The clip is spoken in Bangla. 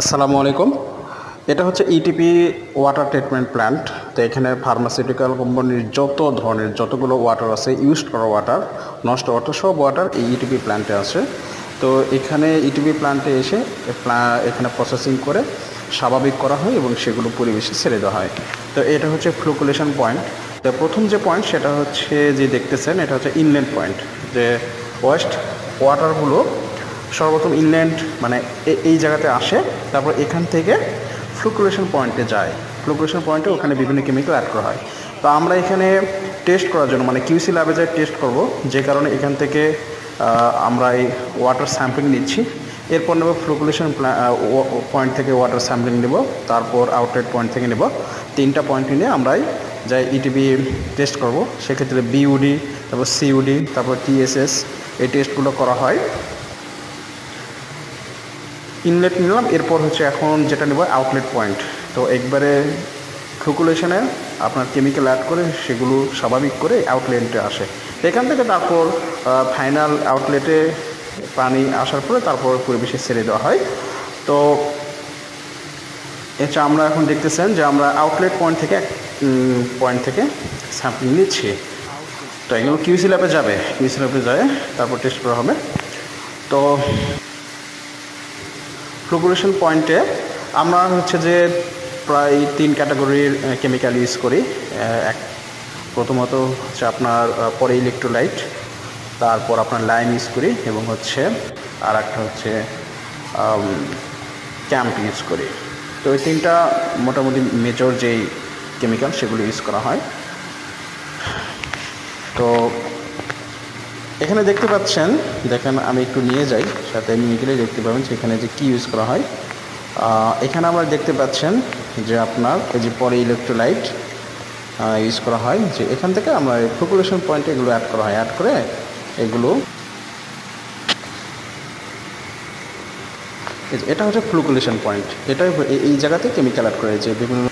আসসালামু আলাইকুম। এটা হচ্ছে ইটিপি ওয়াটার ট্রিটমেন্ট প্ল্যান্ট। তো এখানে ফার্মাসিউটিক্যাল কোম্পানির যত ধরনের যতগুলো ওয়াটার আছে, ইউজ করা ওয়াটার, নষ্ট ওয়াটার, সব ওয়াটার এই ইটিপি প্ল্যান্টে আছে। তো এখানে ইটিপি প্ল্যান্টে এসে এখানে প্রসেসিং করে স্বাভাবিক করা হয় এবং সেগুলো পরিবেশে ছেড়ে দেওয়া হয়। তো এটা হচ্ছে ফ্লুকুলেশন পয়েন্ট। তো প্রথম যে পয়েন্ট সেটা হচ্ছে যে দেখতেছেন, এটা হচ্ছে ইনল্যান্ড পয়েন্ট, যে ওয়েস্ট ওয়াটারগুলো সর্বপ্রথম ইনল্যান্ড মানে এই জায়গাতে আসে, তারপর এখান থেকে ফ্লুকুলেশন পয়েন্টে যায়। ফ্লুকুলেশন পয়েন্টে ওখানে বিভিন্ন কেমিক্যাল অ্যাড করা হয়। তো আমরা এখানে টেস্ট করার জন্য মানে কিউসি ল্যাবে যাই টেস্ট করব, যে কারণে এখান থেকে আমরা এই ওয়াটার স্যাম্পলিং নিচ্ছি। এরপর নেব ফ্লুকুলেশন পয়েন্ট থেকে ওয়াটার স্যাম্পলিং নেব, তারপর আউটলেট পয়েন্ট থেকে নেব। তিনটা পয়েন্ট নিয়ে আমরাই যাই ইটিপি টেস্ট করব। সেক্ষেত্রে বিইউডি, তারপর সিইউডি, তারপর টিএসএস, এই টেস্টগুলো করা হয়। ইনলেট নিলাম, এরপর হচ্ছে এখন যেটা নেব আউটলেট পয়েন্ট। তো একবারে ফ্লুকুলেশনে আপনার কেমিক্যাল অ্যাড করে সেগুলো স্বাভাবিক করে আউটলেটে আসে। এখান থেকে তারপর ফাইনাল আউটলেটে পানি আসার পরে তারপর পরিবেশে ছেড়ে দেওয়া হয়। তো এটা আমরা এখন দেখতেছেন যে আমরা আউটলেট পয়েন্ট থেকে স্যাম্পলিং নিচ্ছি। তো এগুলো কিউসি ল্যাবে যাবে, কিউসি ল্যাবে যায় তারপর টেস্ট করা হবে। তো ফ্লুকুলেশন পয়েন্টে আমরা হচ্ছে যে প্রায় 3 ক্যাটাগরির কেমিক্যাল ইউজ করি। প্রথমত হচ্ছে আপনার পরে ইলেকট্রোলাইট, তারপর আপনার লাইম ইউজ করি, এবং হচ্ছে আর একটা হচ্ছে ক্যাম্প ইউজ করি। তো এই তিনটা মোটামুটি মেজর যেই কেমিক্যাল সেগুলো ইউজ করা হয়। তো এখানে দেখতে পাচ্ছেন, দেখেন আমি একটু নিয়ে যাই, সাথে নিয়ে গেলে দেখতে পাবেন সেখানে যে কী ইউজ করা হয়। এখানে আমরা দেখতে পাচ্ছেন যে আপনার এই যে পলি ইলেকট্রোলাইট ইউজ করা হয়, যে এখান থেকে আমরা ফ্লুকুলেশন পয়েন্টে এগুলো অ্যাড করা হয়। অ্যাড করে এগুলো, এটা হচ্ছে ফ্লুকুলেশন পয়েন্ট, এটা এই জায়গাতে কেমিক্যাল অ্যাড করে যে বিভিন্ন